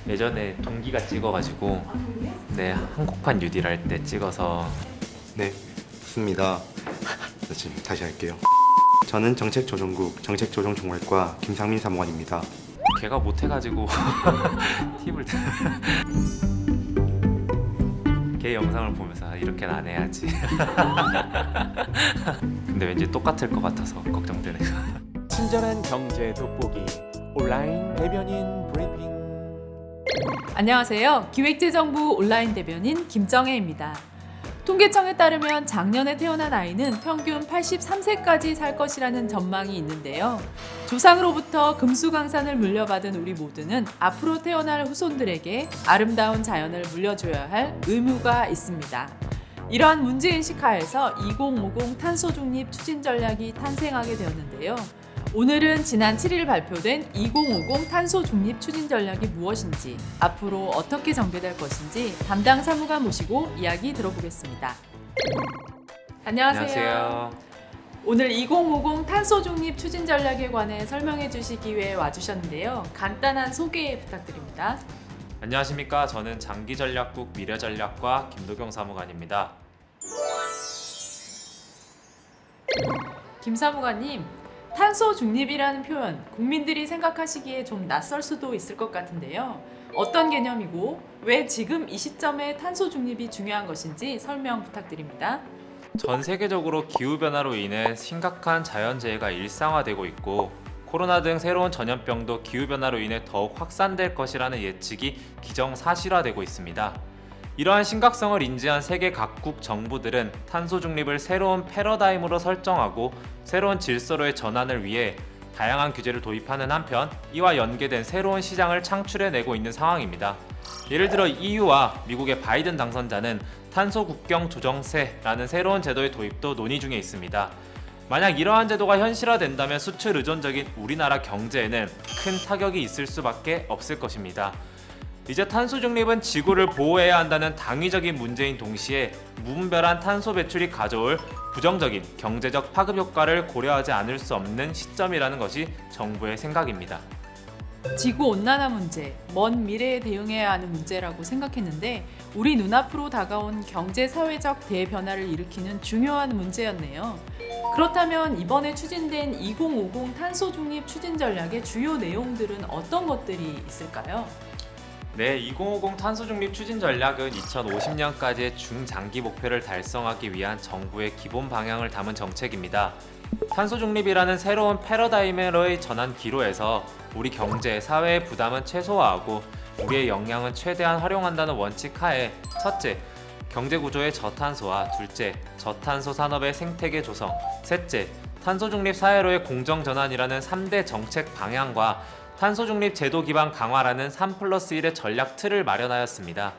예전에 동기가 찍어가지고 네 한국판 유디를 할 때 찍어서. 네, 좋습니다. 지금 다시 할게요. 저는 정책조정국 정책조정총괄과 김상민 사무관입니다. 걔가 못해가지고 팁을 걔 영상을 보면서 이렇게는 안 해야지. 근데 왠지 똑같을 것 같아서 걱정되네. 친절한 경제 돋보기 온라인 대변인 브리핑. 안녕하세요. 기획재정부 온라인 대변인 김정혜입니다. 통계청에 따르면 작년에 태어난 아이는 평균 83세까지 살 것이라는 전망이 있는데요. 조상으로부터 금수강산을 물려받은 우리 모두는 앞으로 태어날 후손들에게 아름다운 자연을 물려줘야 할 의무가 있습니다. 이러한 문제인식 하에서 2050 탄소중립 추진 전략이 탄생하게 되었는데요. 오늘은 지난 7일 발표된 2050 탄소중립 추진 전략이 무엇인지, 앞으로 어떻게 전개될 것인지 담당 사무관 모시고 이야기 들어보겠습니다. 안녕하세요. 오늘 2050 탄소중립 추진 전략에 관해 설명해 주시기 위해 와주셨는데요. 간단한 소개 부탁드립니다. 안녕하십니까. 저는 장기전략국 미래전략과 김도경 사무관입니다. 김 사무관님, 탄소 중립이라는 표현, 국민들이 생각하시기에 좀 낯설 수도 있을 것 같은데요. 어떤 개념이고 왜 지금 이 시점에 탄소 중립이 중요한 것인지 설명 부탁드립니다. 전 세계적으로 기후변화로 인해 심각한 자연재해가 일상화되고 있고, 코로나 등 새로운 전염병도 기후변화로 인해 더욱 확산될 것이라는 예측이 기정사실화되고 있습니다. 이러한 심각성을 인지한 세계 각국 정부들은 탄소 중립을 새로운 패러다임으로 설정하고 새로운 질서로의 전환을 위해 다양한 규제를 도입하는 한편, 이와 연계된 새로운 시장을 창출해내고 있는 상황입니다. 예를 들어 EU와 미국의 바이든 당선자는 탄소 국경 조정세라는 새로운 제도의 도입도 논의 중에 있습니다. 만약 이러한 제도가 현실화된다면 수출 의존적인 우리나라 경제에는 큰 타격이 있을 수밖에 없을 것입니다. 이제 탄소 중립은 지구를 보호해야 한다는 당위적인 문제인 동시에 무분별한 탄소 배출이 가져올 부정적인 경제적 파급 효과를 고려하지 않을 수 없는 시점이라는 것이 정부의 생각입니다. 지구온난화 문제, 먼 미래에 대응해야 하는 문제라고 생각했는데 우리 눈앞으로 다가온 경제 사회적 대변화를 일으키는 중요한 문제였네요. 그렇다면 이번에 추진된 2050 탄소 중립 추진 전략의 주요 내용들은 어떤 것들이 있을까요? 네, 2050 탄소 중립 추진 전략은 2050년까지의 중장기 목표를 달성하기 위한 정부의 기본 방향을 담은 정책입니다. 탄소 중립이라는 새로운 패러다임으로의 전환 기로에서 우리 경제, 사회의 부담은 최소화하고 우리의 역량은 최대한 활용한다는 원칙 하에, 첫째, 경제 구조의 저탄소화, 둘째, 저탄소 산업의 생태계 조성, 셋째, 탄소 중립 사회로의 공정 전환이라는 3대 정책 방향과 탄소 중립 제도 기반 강화라는 3+1의 전략 틀을 마련하였습니다.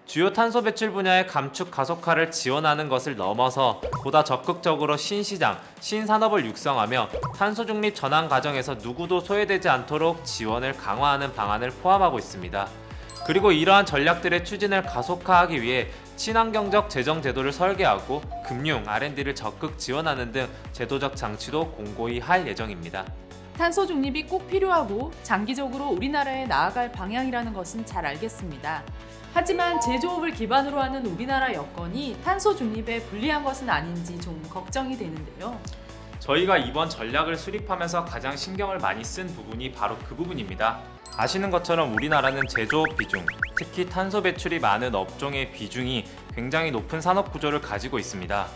주요 탄소 배출 분야의 감축 가속화를 지원하는 것을 넘어서 보다 적극적으로 신시장, 신산업을 육성하며 탄소 중립 전환 과정에서 누구도 소외되지 않도록 지원을 강화하는 방안을 포함하고 있습니다. 그리고 이러한 전략들의 추진을 가속화하기 위해 친환경적 재정 제도를 설계하고 금융, R&D를 적극 지원하는 등 제도적 장치도 공고히 할 예정입니다. 탄소 중립이 꼭 필요하고 장기적으로 우리나라에 나아갈 방향이라는 것은 잘 알겠습니다. 하지만 제조업을 기반으로 하는 우리나라 여건이 탄소 중립에 불리한 것은 아닌지 좀 걱정이 되는데요. 저희가 이번 전략을 수립하면서 가장 신경을 많이 쓴 부분이 바로 그 부분입니다. 아시는 것처럼 우리나라는 제조업 비중, 특히 탄소 배출이 많은 업종의 비중이 굉장히 높은 산업 구조를 가지고 있습니다.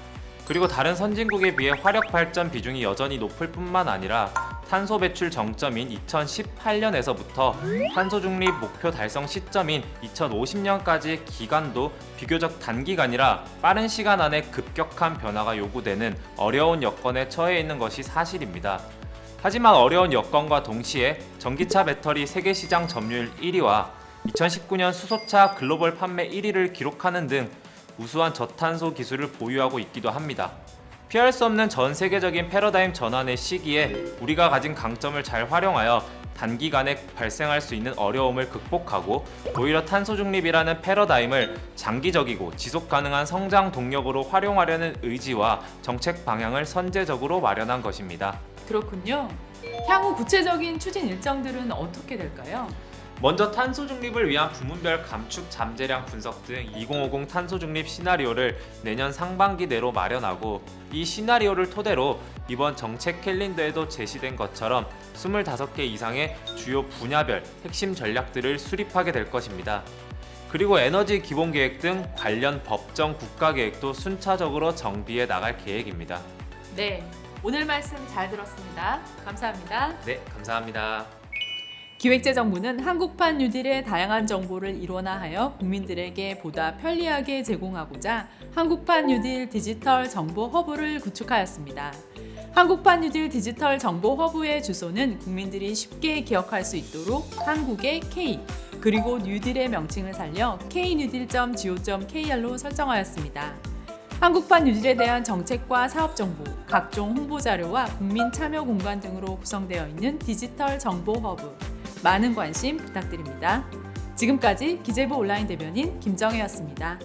그리고 다른 선진국에 비해 화력 발전 비중이 여전히 높을 뿐만 아니라 탄소 배출 정점인 2018년에서부터 탄소 중립 목표 달성 시점인 2050년까지의 기간도 비교적 단기간이라 빠른 시간 안에 급격한 변화가 요구되는 어려운 여건에 처해 있는 것이 사실입니다. 하지만 어려운 여건과 동시에 전기차 배터리 세계 시장 점유율 1위와 2019년 수소차 글로벌 판매 1위를 기록하는 등 우수한 저탄소 기술을 보유하고 있기도 합니다. 피할 수 없는 전 세계적인 패러다임 전환의 시기에 우리가 가진 강점을 잘 활용하여 단기간에 발생할 수 있는 어려움을 극복하고 오히려 탄소 중립이라는 패러다임을 장기적이고 지속 가능한 성장 동력으로 활용하려는 의지와 정책 방향을 선제적으로 마련한 것입니다. 그렇군요. 향후 구체적인 추진 일정들은 어떻게 될까요? 먼저 탄소 중립을 위한 부문별 감축 잠재량 분석 등 2050 탄소 중립 시나리오를 내년 상반기 내로 마련하고, 이 시나리오를 토대로 이번 정책 캘린더에도 제시된 것처럼 25개 이상의 주요 분야별 핵심 전략들을 수립하게 될 것입니다. 그리고 에너지 기본계획 등 관련 법정 국가계획도 순차적으로 정비해 나갈 계획입니다. 네, 오늘 말씀 잘 들었습니다. 감사합니다. 네, 감사합니다. 기획재정부는 한국판 뉴딜의 다양한 정보를 일원화하여 국민들에게 보다 편리하게 제공하고자 한국판 뉴딜 디지털 정보 허브를 구축하였습니다. 한국판 뉴딜 디지털 정보 허브의 주소는 국민들이 쉽게 기억할 수 있도록 한국의 K, 그리고 뉴딜의 명칭을 살려 k뉴딜.go.kr로 설정하였습니다. 한국판 뉴딜에 대한 정책과 사업 정보, 각종 홍보 자료와 국민 참여 공간 등으로 구성되어 있는 디지털 정보 허브, 많은 관심 부탁드립니다. 지금까지 기재부 온라인 대변인 김정혜였습니다.